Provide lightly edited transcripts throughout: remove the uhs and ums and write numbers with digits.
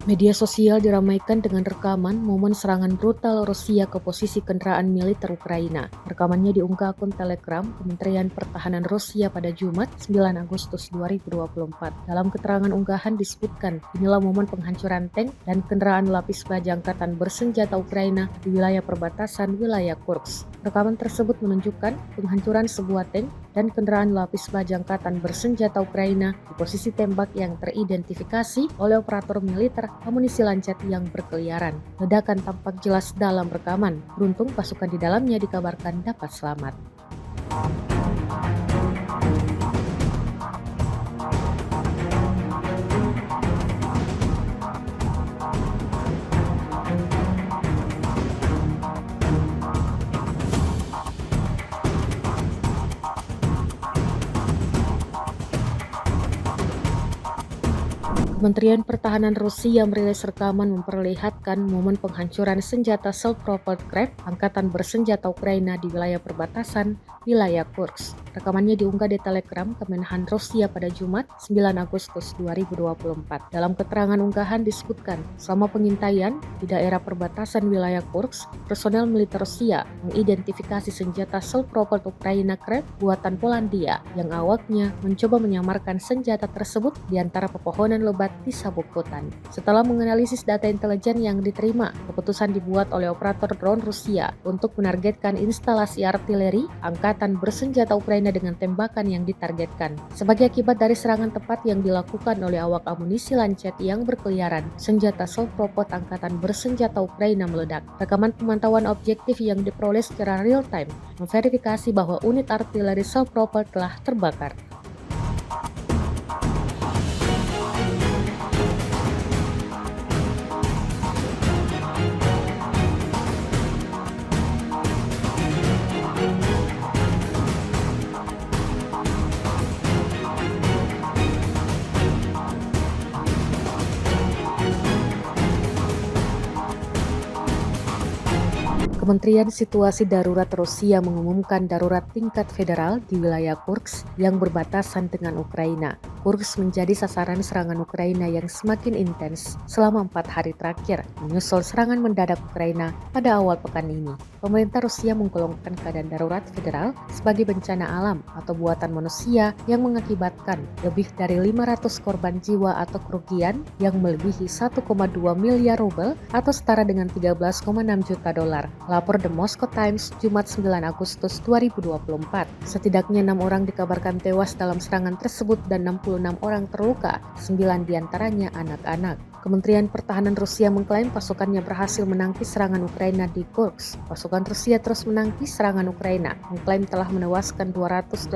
Media sosial diramaikan dengan rekaman momen serangan brutal Rusia ke posisi kendaraan militer Ukraina. Rekamannya diunggah akun Telegram Kementerian Pertahanan Rusia pada Jumat 9 Agustus 2024. Dalam keterangan unggahan disebutkan, inilah momen penghancuran tank dan kendaraan lapis baja angkatan bersenjata Ukraina di wilayah perbatasan wilayah Kursk. Rekaman tersebut menunjukkan penghancuran sebuah tank dan kendaraan lapis baja angkatan bersenjata Ukraina di posisi tembak yang teridentifikasi oleh operator militer amunisi lancet yang berkeliaran. Ledakan tampak jelas dalam rekaman. Beruntung pasukan di dalamnya dikabarkan dapat selamat. Kementerian Pertahanan Rusia merilis rekaman memperlihatkan momen penghancuran senjata self-propelled craft angkatan bersenjata Ukraina di wilayah perbatasan wilayah Kursk. Rekamannya diunggah di Telegram Kemenhan Rusia pada Jumat 9 Agustus 2024. Dalam keterangan unggahan disebutkan, selama pengintaian di daerah perbatasan wilayah Kursk, personel militer Rusia mengidentifikasi senjata self-propelled Ukraina craft buatan Polandia yang awaknya mencoba menyamarkan senjata tersebut di antara pepohonan lebat di sabuk hutan. Setelah menganalisis data intelijen yang diterima, keputusan dibuat oleh operator drone Rusia untuk menargetkan instalasi artileri angkatan bersenjata Ukraina dengan tembakan yang ditargetkan. Sebagai akibat dari serangan tepat yang dilakukan oleh awak amunisi lancet yang berkeliaran, senjata self-propelled angkatan bersenjata Ukraina meledak. Rekaman pemantauan objektif yang diperoleh secara real-time memverifikasi bahwa unit artileri self-propelled telah terbakar. Kementerian Situasi Darurat Rusia mengumumkan darurat tingkat federal di wilayah Kursk yang berbatasan dengan Ukraina. Kursk menjadi sasaran serangan Ukraina yang semakin intens selama 4 hari terakhir, menyusul serangan mendadak Ukraina pada awal pekan ini. Pemerintah Rusia menggolongkan keadaan darurat federal sebagai bencana alam atau buatan manusia yang mengakibatkan lebih dari 500 korban jiwa atau kerugian yang melebihi 1,2 miliar rubel atau setara dengan 13,6 juta dolar. Lapor The Moscow Times Jumat 9 Agustus 2024. Setidaknya 6 orang dikabarkan tewas dalam serangan tersebut dan 66 orang terluka, 9 diantaranya anak-anak. Kementerian Pertahanan Rusia mengklaim pasukannya berhasil menangkis serangan Ukraina di Kursk. Pasukan Rusia terus menangkis serangan Ukraina, mengklaim telah menewaskan 280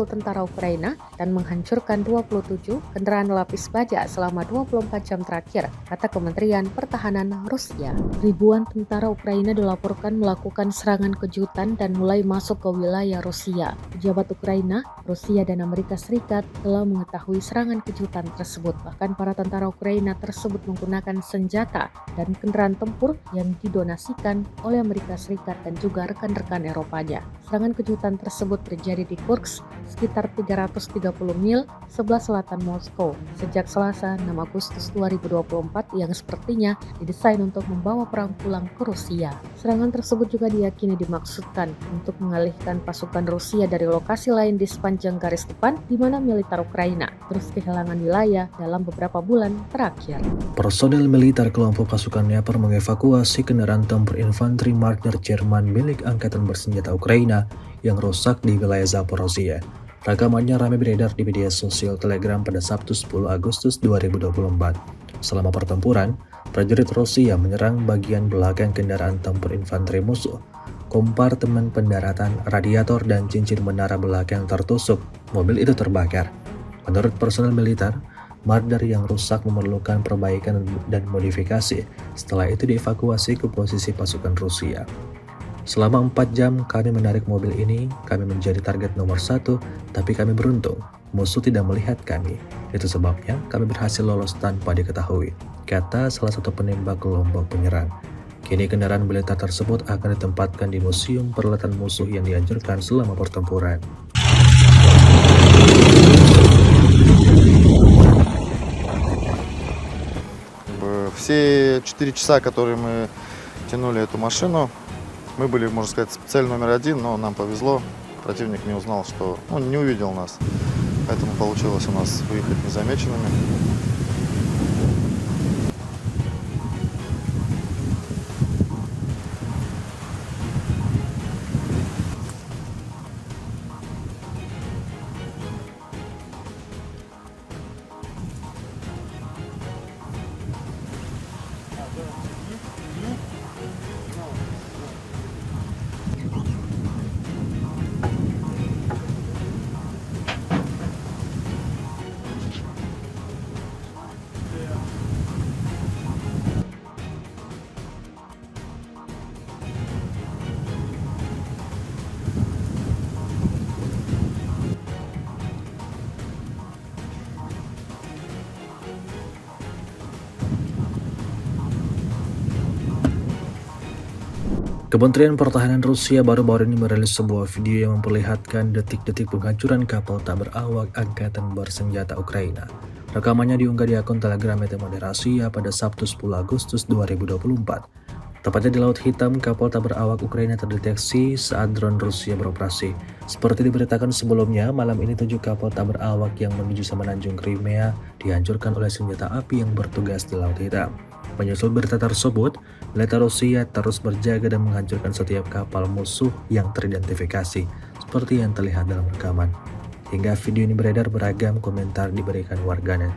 tentara Ukraina dan menghancurkan 27 kendaraan lapis baja selama 24 jam terakhir, kata Kementerian Pertahanan Rusia. Ribuan tentara Ukraina dilaporkan melakukan serangan kejutan dan mulai masuk ke wilayah Rusia. Pejabat Ukraina, Rusia, dan Amerika Serikat telah mengetahui serangan kejutan tersebut. Bahkan para tentara Ukraina tersebut menggunakan senjata dan kendaraan tempur yang didonasikan oleh Amerika Serikat dan juga rekan-rekan Eropanya. Serangan kejutan tersebut terjadi di Kursk, sekitar 330 mil sebelah selatan Moskow, sejak Selasa 6 Agustus 2024 yang sepertinya didesain untuk membawa perang pulang ke Rusia. Serangan tersebut juga diyakini dimaksudkan untuk mengalihkan pasukan Rusia dari lokasi lain di sepanjang garis depan di mana militer Ukraina terus kehilangan wilayah dalam beberapa bulan terakhir. Personel militer kelompok pasukan Dnepr mengevakuasi kendaraan tempur infanteri Marder Jerman milik Angkatan Bersenjata Ukraina yang rusak di wilayah Zaporozhye. Rekamannya ramai beredar di media sosial Telegram pada Sabtu 10 Agustus 2024. Selama pertempuran, prajurit Rusia menyerang bagian belakang kendaraan tempur infanteri musuh. Kompartemen pendaratan, radiator, dan cincin menara belakang tertusuk. Mobil itu terbakar. Menurut personel militer, Marder yang rusak memerlukan perbaikan dan modifikasi. Setelah itu dievakuasi ke posisi pasukan Rusia. Selama 4 jam kami menarik mobil ini, kami menjadi target nomor 1, tapi kami beruntung. Musuh tidak melihat kami. Itu sebabnya kami berhasil lolos tanpa diketahui, kata salah satu penembak kelompok penyerang. Kini kendaraan militer tersebut akan ditempatkan di museum peralatan musuh yang dihancurkan selama pertempuran. Все 4 часа, которые мы тянули эту машину, мы были, можно сказать, цель номер один, но нам повезло. Противник не узнал, что он не увидел нас. Поэтому получилось у нас выехать незамеченными. Kementerian Pertahanan Rusia baru-baru ini merilis sebuah video yang memperlihatkan detik-detik penghancuran kapal tak berawak Angkatan Bersenjata Ukraina. Rekamannya diunggah di akun Telegram Mete Rasia pada Sabtu 10 Agustus 2024. Tepatnya di Laut Hitam, kapal tak berawak Ukraina terdeteksi saat drone Rusia beroperasi. Seperti diberitakan sebelumnya, malam ini 7 kapal tak berawak yang menuju Semenanjung Crimea dihancurkan oleh senjata api yang bertugas di Laut Hitam. Menyusul berita tersebut, militer Rusia terus berjaga dan menghancurkan setiap kapal musuh yang teridentifikasi, seperti yang terlihat dalam rekaman. Hingga video ini beredar, beragam komentar diberikan warganet.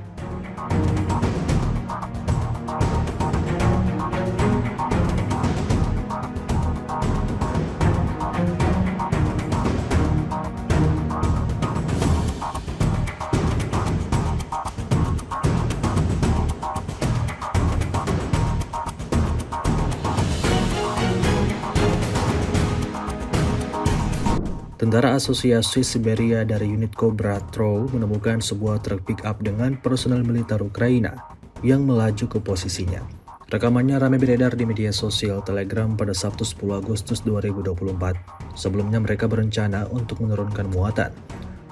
Tentara Asosiasi Siberia dari unit Cobra Troll menemukan sebuah truk pick-up dengan personel militer Ukraina yang melaju ke posisinya. Rekamannya ramai beredar di media sosial Telegram pada Sabtu 10 Agustus 2024. Sebelumnya mereka berencana untuk menurunkan muatan.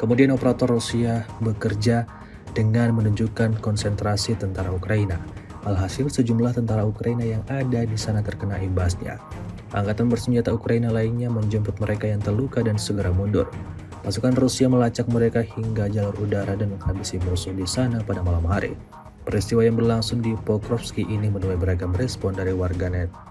Kemudian operator Rusia bekerja dengan menunjukkan konsentrasi tentara Ukraina. Alhasil sejumlah tentara Ukraina yang ada di sana terkena imbasnya. Angkatan bersenjata Ukraina lainnya menjemput mereka yang terluka dan segera mundur. Pasukan Rusia melacak mereka hingga jalur udara dan menghabisi musuh di sana pada malam hari. Peristiwa yang berlangsung di Pokrovsky ini menuai beragam respon dari warganet.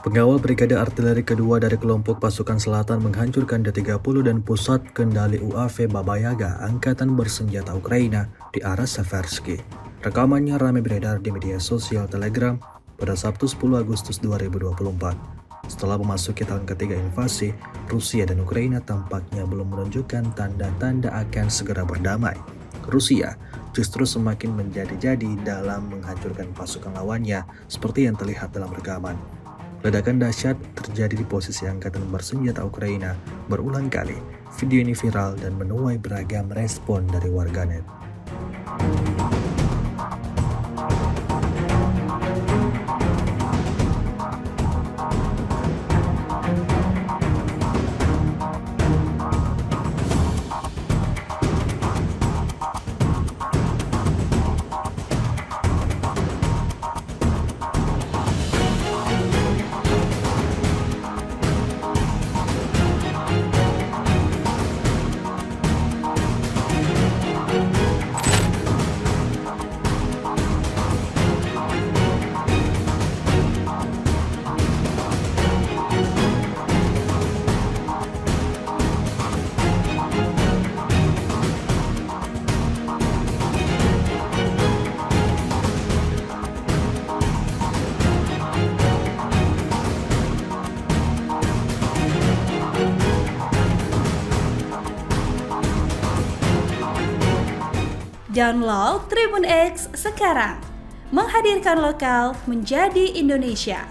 Pengawal Brigade Artileri kedua dari kelompok pasukan selatan menghancurkan D-30 dan pusat kendali UAV Babayaga Angkatan Bersenjata Ukraina di arah Seversky. Rekamannya ramai beredar di media sosial Telegram pada Sabtu 10 Agustus 2024. Setelah memasuki tahun ketiga invasi, Rusia dan Ukraina tampaknya belum menunjukkan tanda-tanda akan segera berdamai. Rusia justru semakin menjadi-jadi dalam menghancurkan pasukan lawannya seperti yang terlihat dalam rekaman. Ledakan dahsyat terjadi di posisi Angkatan Bersenjata Ukraina berulang kali. Video ini viral dan menuai beragam respon dari warganet. Download Tribun X sekarang, menghadirkan lokal menjadi Indonesia.